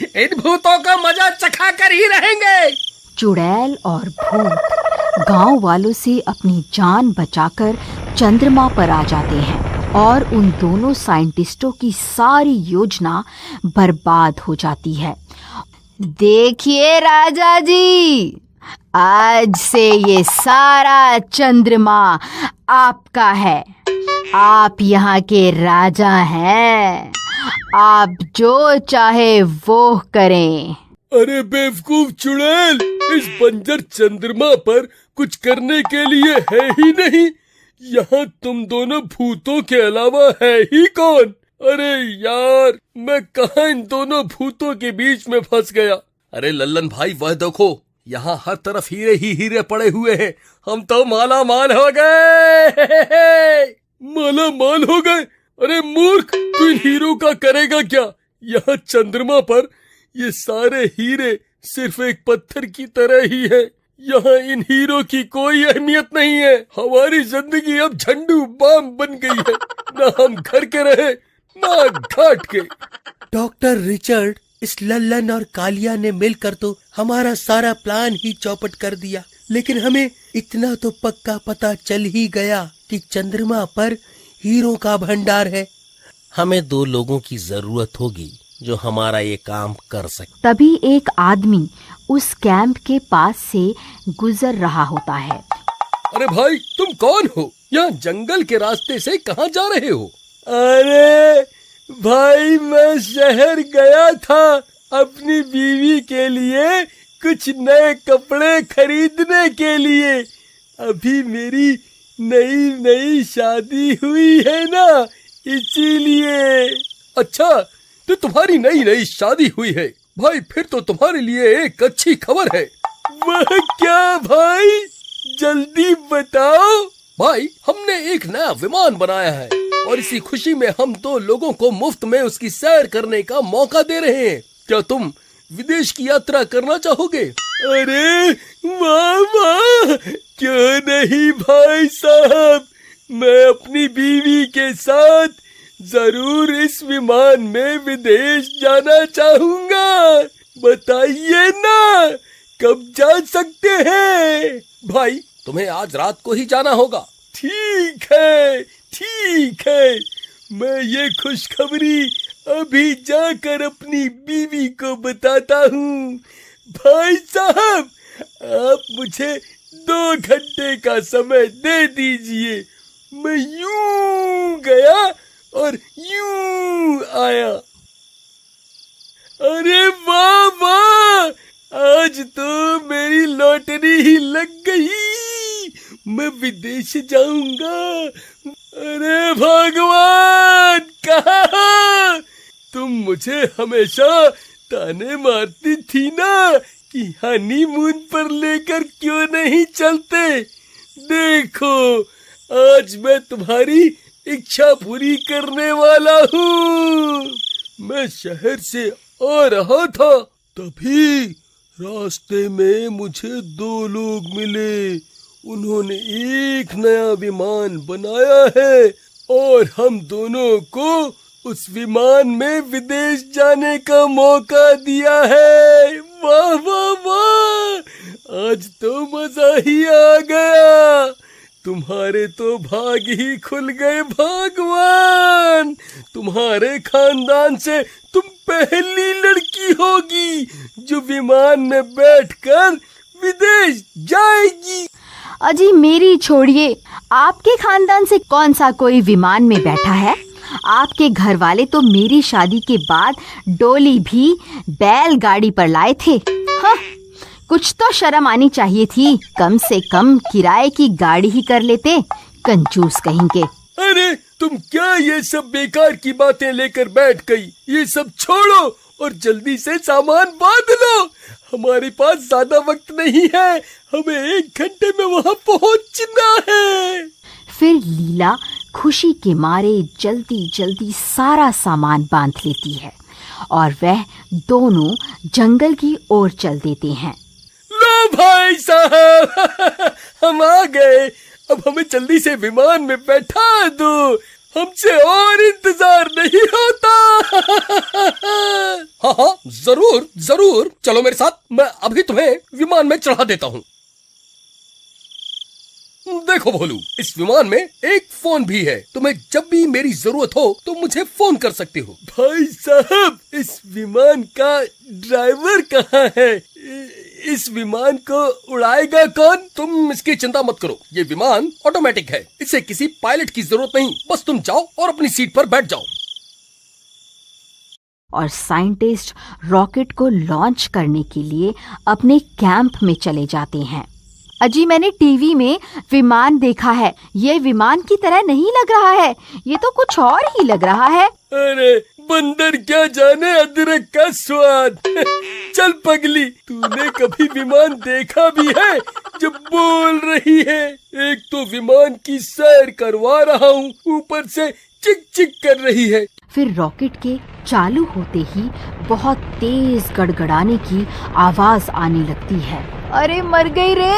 इन भूतों का मजा चखा कर ही रहेंगे। चुड़ैल और भूत गांव वालों से अपनी जान बचाकर चंद्रमा पर आ जाते हैं और उन दोनों साइंटिस्टों की सारी योजना बर्बाद हो जाती है। देखिए राजा जी, आज से ये सारा चंद्रमा आपका है। आप यहाँ के राजा हैं। आप जो चाहे वो करें। अरे बेवकूफ चुड़ैल, इस बंजर चंद्रमा पर कुछ करने के लिए है ही नहीं। यहाँ तुम दोनों भूतों के अलावा है ही कौन? अरे यार, मैं कहाँ इन दोनों भूतों के बीच में फंस गया। अरे लल्लन भाई, वह देखो, यहाँ हर तरफ हीरे ही हीरे पड़े हुए हैं। हम तो माला माल हो गए। माला माल हो गए? अरे मूर्ख, तू इन हीरो का करेगा क्या? यहाँ चंद्रमा पर ये सारे हीरे सिर्फ एक पत्थर की तरह ही है। यहाँ इन हीरो की कोई अहमियत नहीं है। हमारी जिंदगी अब झंडू बाम बन गई है। ना हम घर के रहे, ना घाट के। डॉक्टर रिचर्ड, इस लल्लन और कालिया ने मिलकर तो हमारा सारा प्लान ही चौपट कर दिया। लेकिन हमें इतना तो पक्का पता चल ही गया कि चंद्रमा पर हीरो का भंडार है। हमें 2 लोगों की जरूरत होगी जो हमारा ये काम कर सके। तभी एक आदमी उस कैंप के पास से गुजर रहा होता है। अरे भाई, तुम कौन हो? यहाँ जंगल के रास्ते से कहाँ जा रहे हो? अरे भाई, मैं शहर गया था अपनी बीवी के लिए कुछ नए कपड़े खरीदने के लिए। अभी मेरी नई नई शादी हुई है ना, इसीलिए। अच्छा, तो तुम्हारी नई नई शादी हुई है भाई, फिर तो तुम्हारे लिए एक अच्छी खबर है। वह क्या भाई? जल्दी बताओ। भाई, हमने एक नया विमान बनाया है और इसी खुशी में हम 2 लोगों को मुफ्त में उसकी सैर करने का मौका दे रहे हैं। क्या तुम विदेश की यात्रा करना चाहोगे? अरे वाह वाह, क्यों नहीं भाई साहब, मैं अपनी बीवी के साथ जरूर इस विमान में विदेश जाना चाहूंगा। बताइए ना, कब जा सकते हैं? भाई, तुम्हें आज रात को ही जाना होगा। ठीक है, ठीक है, मैं ये खुशखबरी अभी जाकर अपनी बीवी को बताता हूँ। भाई साहब, आप मुझे 2 घंटे का समय दे दीजिए। मैं यूं गया और यूं आया। अरे वाह वाह, आज तो मेरी लॉटरी ही लग गई। मैं विदेश जाऊंगा। अरे भगवान, कहाँ? तुम मुझे हमेशा ताने मारती थी ना कि हनीमून पर लेकर क्यों नहीं चलते। देखो, आज मैं तुम्हारी इच्छा पूरी करने वाला हूँ। मैं शहर से आ रहा था, तभी रास्ते में मुझे 2 लोग मिले। उन्होंने एक नया विमान बनाया है और हम दोनों को उस विमान में विदेश जाने का मौका दिया है। वाह वाह वाह, आज तो मजा ही आ गया। तुम्हारे तो भाग ही खुल गए भगवान। तुम्हारे खानदान से तुम पहली लड़की होगी जो विमान में बैठकर विदेश जाएगी। अजी मेरी छोड़िए, आपके खानदान से कौन सा कोई विमान में बैठा है? आपके घर वाले तो मेरी शादी के बाद डोली भी बैलगाड़ी पर लाए थे। हाँ, कुछ तो शर्म आनी चाहिए थी। कम से कम किराए की गाड़ी ही कर लेते, कंजूस कहेंगे। अरे तुम क्या ये सब बेकार की बातें लेकर बैठ गई? ये सब छोड़ो और जल्दी से सामान बांध लो। हमारे पास ज्यादा वक्त नहीं है, हमें 1 घंटे में वहाँ पहुँचना है। फिर लीला खुशी के मारे जल्दी जल्दी सारा सामान बांध लेती है और वह दोनों जंगल की ओर चल देते हैं। लो भाई साहब, हम आ गए। अब हमें जल्दी से विमान में बैठा दो, हमसे और इंतजार नहीं होता। हाँ हाँ, जरूर जरूर, चलो मेरे साथ, मैं अभी तुम्हें विमान में चढ़ा देता हूँ। देखो भोलू, इस विमान में एक फोन भी है, तुम्हें जब भी मेरी जरूरत हो तो मुझे फोन कर सकते हो। भाई साहब, इस विमान का ड्राइवर कहाँ है? इस विमान को उड़ाएगा कौन? तुम इसकी चिंता मत करो, ये विमान ऑटोमेटिक है, इसे किसी पायलट की जरूरत नहीं, बस तुम जाओ और अपनी सीट पर बैठ जाओ। और साइंटिस्ट रॉकेट को लॉन्च करने के लिए अपने कैंप में चले जाते हैं। अजी, मैंने टीवी में विमान देखा है, ये विमान की तरह नहीं लग रहा है, ये तो कुछ और ही लग रहा है। अरे बंदर क्या जाने अदरक का स्वाद। चल पगली, तूने कभी विमान देखा भी है जब बोल रही है? एक तो विमान की सैर करवा रहा हूँ, ऊपर से चिक चिक कर रही है। फिर रॉकेट के चालू होते ही बहुत तेज गड़गड़ाने की आवाज आने लगती है। अरे मर गई रे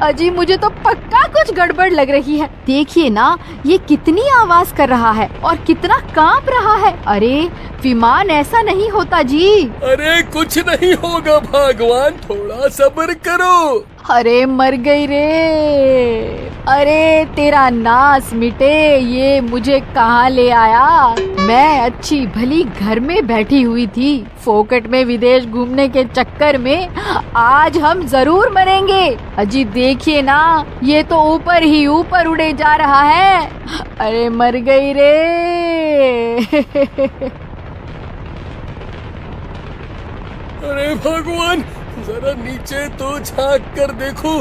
अजी, मुझे तो पक्का कुछ गड़बड़ लग रही है। देखिए ना, ये कितनी आवाज कर रहा है और कितना कांप रहा है। अरे विमान ऐसा नहीं होता जी। अरे कुछ नहीं होगा भगवान, थोड़ा सब्र करो। अरे मर गई रे। अरे तेरा नास मिटे, ये मुझे कहाँ ले आया? मैं अच्छी भली घर में बैठी हुई थी, फोकट में विदेश घूमने के चक्कर में आज हम जरूर मरेंगे। अजी देखिए ना, ये तो ऊपर ही ऊपर उड़े जा रहा है। अरे मर गई रे। अरे भगवान, जरा नीचे तो झांक कर देखो,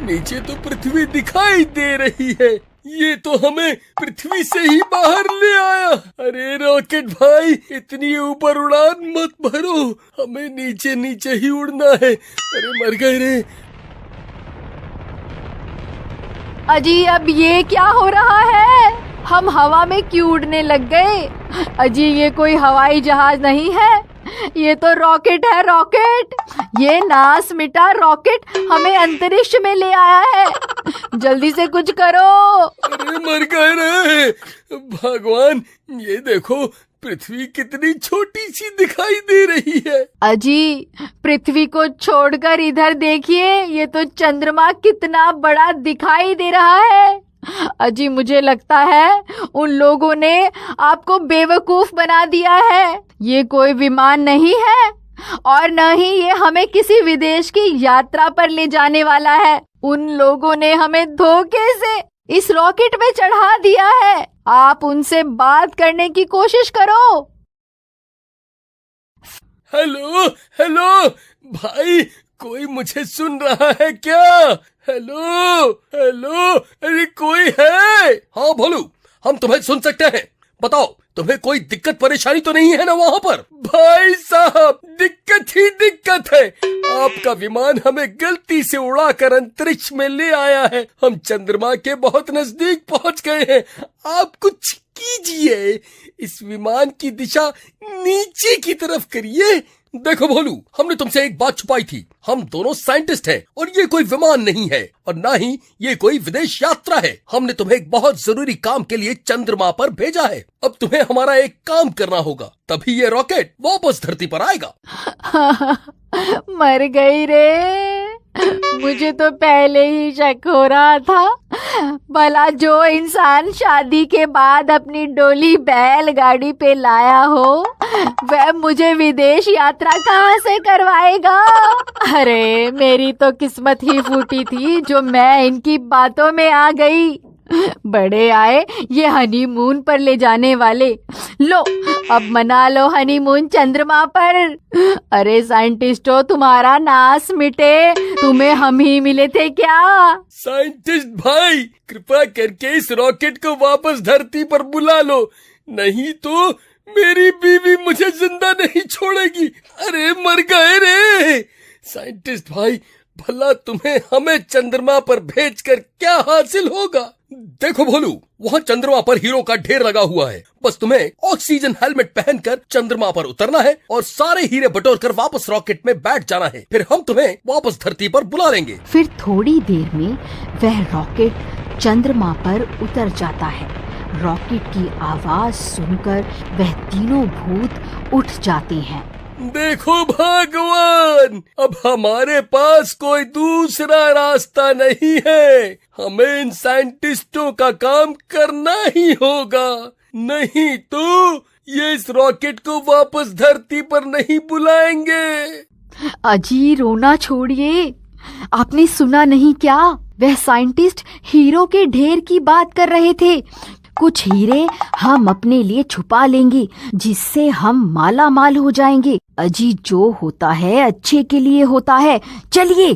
नीचे तो पृथ्वी दिखाई दे रही है। ये तो हमें पृथ्वी से ही बाहर ले आया। अरे रॉकेट भाई, इतनी ऊपर उड़ान मत भरो, हमें नीचे नीचे ही उड़ना है। अरे मर गए रे। अजी अब ये क्या हो रहा है? हम हवा में क्यों उड़ने लग गए? अजी ये कोई हवाई जहाज नहीं है, ये तो रॉकेट है, रॉकेट। ये नास मिटा रॉकेट हमें अंतरिक्ष में ले आया है। जल्दी से कुछ करो। अरे मर गए रे भगवान, ये देखो पृथ्वी कितनी छोटी सी दिखाई दे रही है। अजी पृथ्वी को छोड़कर इधर देखिए, ये तो चंद्रमा कितना बड़ा दिखाई दे रहा है। अजी मुझे लगता है उन लोगों ने आपको बेवकूफ बना दिया है। ये कोई विमान नहीं है और न ही ये हमें किसी विदेश की यात्रा पर ले जाने वाला है। उन लोगों ने हमें धोखे से इस रॉकेट में चढ़ा दिया है। आप उनसे बात करने की कोशिश करो। हेलो हेलो भाई, कोई मुझे सुन रहा है क्या? हेलो हेलो, अरे कोई है? हाँ भोलू, हम तुम्हें सुन सकते हैं, बताओ तुम्हें कोई दिक्कत परेशानी तो नहीं है ना वहाँ पर? भाई साहब, दिक्कत ही दिक्कत है। आपका विमान हमें गलती से उड़ाकर अंतरिक्ष में ले आया है। हम चंद्रमा के बहुत नजदीक पहुँच गए हैं। आप कुछ कीजिए, इस विमान की दिशा नीचे की तरफ करिए। देखो भोलू, हमने तुमसे एक बात छुपाई थी, हम दोनों साइंटिस्ट हैं और ये कोई विमान नहीं है और ना ही ये कोई विदेश यात्रा है। हमने तुम्हें एक बहुत जरूरी काम के लिए चंद्रमा पर भेजा है। अब तुम्हें हमारा एक काम करना होगा, तभी ये रॉकेट वापस धरती पर आएगा। मर गई रे। मुझे तो पहले ही शक हो रहा था, भला जो इंसान शादी के बाद अपनी डोली बैलगाड़ी पे लाया हो वह मुझे विदेश यात्रा कहाँ से करवाएगा। अरे मेरी तो किस्मत ही फूटी थी जो मैं इनकी बातों में आ गई। बड़े आए ये हनीमून पर ले जाने वाले। लो अब मना लो हनीमून चंद्रमा पर। अरे साइंटिस्टों, तुम्हारा नाश मिटे, तुम्हें हम ही मिले थे क्या? साइंटिस्ट भाई, कृपा करके इस रॉकेट को वापस धरती पर बुला लो, नहीं तो मेरी बीवी मुझे जिंदा नहीं छोड़ेगी। अरे मर गए रे। साइंटिस्ट भाई, भला तुम्हें हमें चंद्रमा पर भेजकर क्या हासिल होगा? देखो भोलू, वहाँ चंद्रमा पर हीरो का ढेर लगा हुआ है, बस तुम्हें ऑक्सीजन हेलमेट पहनकर चंद्रमा पर उतरना है और सारे हीरे बटोर कर वापस रॉकेट में बैठ जाना है, फिर हम तुम्हें वापस धरती पर बुला लेंगे। फिर थोड़ी देर में वह रॉकेट चंद्रमा पर उतर जाता है। रॉकेट की आवाज सुनकर वह तीनों भूत उठ जाते हैं। देखो भगवान, अब हमारे पास कोई दूसरा रास्ता नहीं है। हमें इन साइंटिस्टों का काम करना ही होगा, नहीं तो ये इस रॉकेट को वापस धरती पर नहीं बुलाएंगे। अजी रोना छोड़िए, आपने सुना नहीं क्या? वह साइंटिस्ट हीरो के ढेर की बात कर रहे थे। कुछ हीरे हम अपने लिए छुपा लेंगे जिससे हम माला माल हो जाएंगे। अजी जो होता है अच्छे के लिए होता है, चलिए।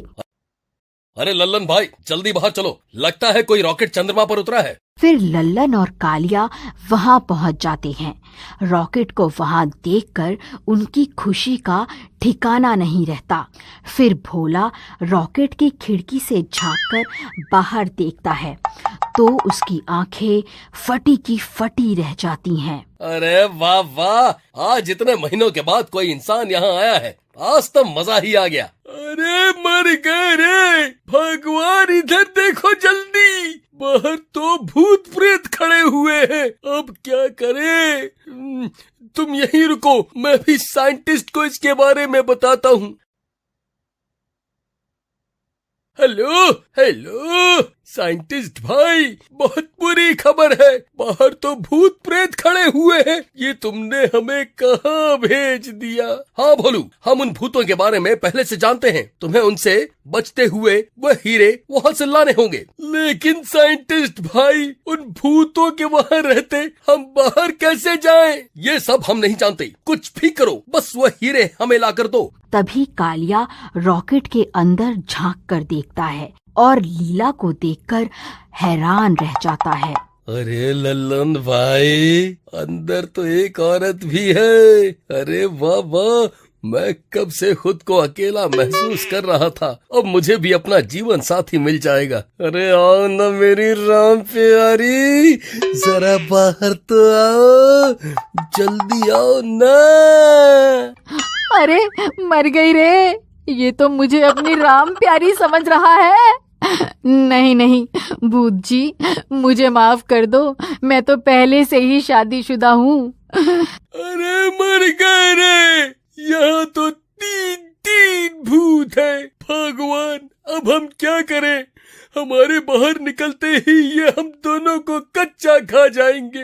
अरे लल्लन भाई जल्दी बाहर चलो, लगता है कोई रॉकेट चंद्रमा पर उतरा है। फिर लल्लन और कालिया वहां पहुंच जाते हैं। रॉकेट को वहां देखकर उनकी खुशी का ठिकाना नहीं रहता। फिर भोला रॉकेट की खिड़की से झांककर बाहर देखता है तो उसकी आंखें फटी की फटी रह जाती हैं। अरे वाह वाह, आज इतने महीनों के बाद कोई इंसान यहाँ आया है, आज तो मजा ही आ गया। अरे मर गए रे भगवान, इधर देखो जल्दी, बाहर तो भूत प्रेत खड़े हुए हैं, अब क्या करें? तुम यहीं रुको, मैं भी साइंटिस्ट को इसके बारे में बताता हूँ। हेलो हेलो साइंटिस्ट भाई, बहुत बुरी खबर है, बाहर तो भूत प्रेत खड़े हुए हैं, ये तुमने हमें कहाँ भेज दिया? हाँ भोलू, हम उन भूतों के बारे में पहले से जानते हैं, तुम्हें उनसे बचते हुए वह हीरे वहाँ से लाने होंगे। लेकिन साइंटिस्ट भाई, उन भूतों के वहाँ रहते हम बाहर कैसे जाएं? ये सब हम नहीं जानते, कुछ भी करो, बस वह हीरे हमें ला कर दो। तभी कालिया रॉकेट के अंदर झांक कर देखता है और लीला को देखकर हैरान रह जाता है। अरे लल्लन भाई, अंदर तो एक औरत भी है। अरे वाह वाह, मैं कब से खुद को अकेला महसूस कर रहा था, अब मुझे भी अपना जीवन साथी मिल जाएगा। अरे आओ ना मेरी राम प्यारी, जरा बाहर तो आओ, जल्दी आओ ना। अरे मर गई रे, ये तो मुझे अपनी राम प्यारी समझ रहा है। नहीं नहीं भूत जी, मुझे माफ कर दो, मैं तो पहले से ही शादीशुदा हूँ। अरे मर गए रे, यहाँ तो तीन भूत है। भगवान, अब हम क्या करें? हमारे बाहर निकलते ही ये हम दोनों को कच्चा खा जाएंगे।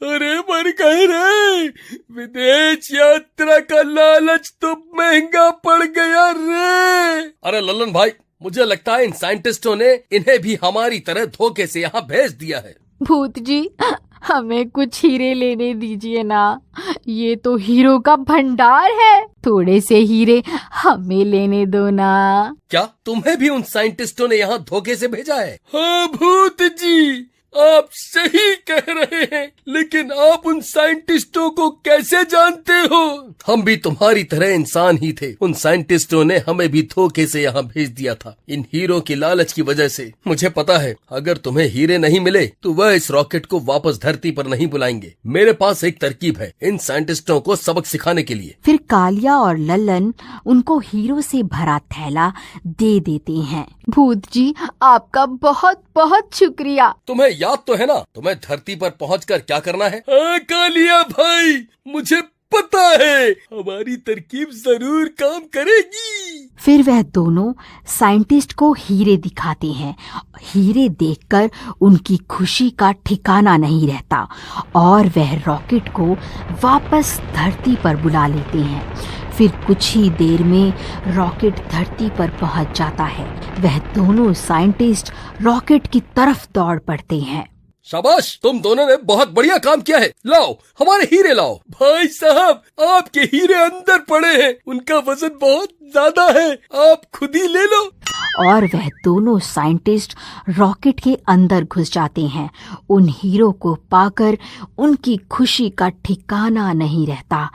अरे मर गए रे, विदेश यात्रा का लालच तो महंगा पड़ गया रे। अरे लल्लन भाई, मुझे लगता है इन साइंटिस्टों ने इन्हें भी हमारी तरह धोखे से यहाँ भेज दिया है। भूत जी, हमें कुछ हीरे लेने दीजिए ना, ये तो हीरो का भंडार है, थोड़े से हीरे हमें लेने दो ना। क्या तुम्हें भी उन साइंटिस्टों ने यहाँ धोखे से भेजा है? हाँ भूत जी, आप सही कह रहे हैं, लेकिन आप उन साइंटिस्टों को कैसे जानते हो? हम भी तुम्हारी तरह इंसान ही थे, उन साइंटिस्टों ने हमें भी धोखे से यहाँ भेज दिया था, इन हीरो की लालच की वजह से। मुझे पता है अगर तुम्हें हीरे नहीं मिले तो वह इस रॉकेट को वापस धरती पर नहीं बुलाएंगे। मेरे पास एक तरकीब है इन साइंटिस्टों को सबक सिखाने के लिए। फिर कालिया और लल्लन उनको हीरो से भरा थैला दे देते हैं। भूत जी, आपका बहुत बहुत शुक्रिया। तुम्हें याद तो है ना तुम्हें धरती पर पहुंचकर क्या करना है? हाँ कालिया भाई, मुझे पता है, हमारी तरकीब जरूर काम करेगी। फिर वह दोनों साइंटिस्ट को हीरे दिखाते हैं। हीरे देखकर उनकी खुशी का ठिकाना नहीं रहता और वह रॉकेट को वापस धरती पर बुला लेते हैं। फिर कुछ ही देर में रॉकेट धरती पर पहुंच जाता है। वह दोनों साइंटिस्ट रॉकेट की तरफ दौड़ पड़ते हैं। शाबाश, तुम दोनों ने बहुत बढ़िया काम किया है, लाओ हमारे हीरे लाओ। भाई साहब, आपके हीरे अंदर पड़े हैं, उनका वजन बहुत ज्यादा है, आप खुद ही ले लो। और वह दोनों साइंटिस्ट रॉकेट के अंदर घुस जाते हैं। उन हीरो को पाकर उनकी खुशी का ठिकाना नहीं रहता।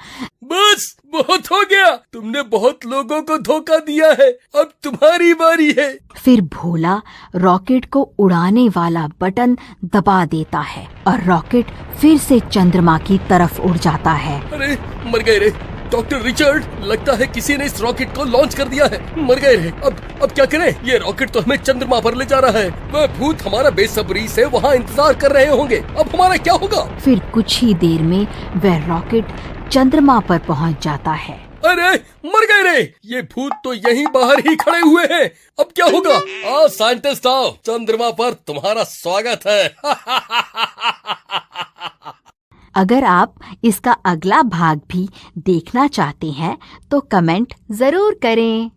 बस बहुत हो गया, तुमने बहुत लोगों को धोखा दिया है, अब तुम्हारी बारी है। फिर भोला रॉकेट को उड़ाने वाला बटन दबा देता है और रॉकेट फिर से चंद्रमा की तरफ उड़ जाता है। अरे मर गए रे डॉक्टर रिचर्ड, लगता है किसी ने इस रॉकेट को लॉन्च कर दिया है। मर गए रे, अब क्या करें? ये रॉकेट तो हमें चंद्रमा पर ले जा रहा है, वह भूत हमारा बेसब्री से वहाँ इंतजार कर रहे होंगे, अब हमारा क्या होगा? फिर कुछ ही देर में वह रॉकेट चंद्रमा पर पहुंच जाता है। अरे मर गए रे, ये भूत तो यहीं बाहर ही खड़े हुए हैं। अब क्या होगा? आओ साइंटिस्ट आओ, चंद्रमा पर तुम्हारा स्वागत है। अगर आप इसका अगला भाग भी देखना चाहते हैं तो कमेंट जरूर करें।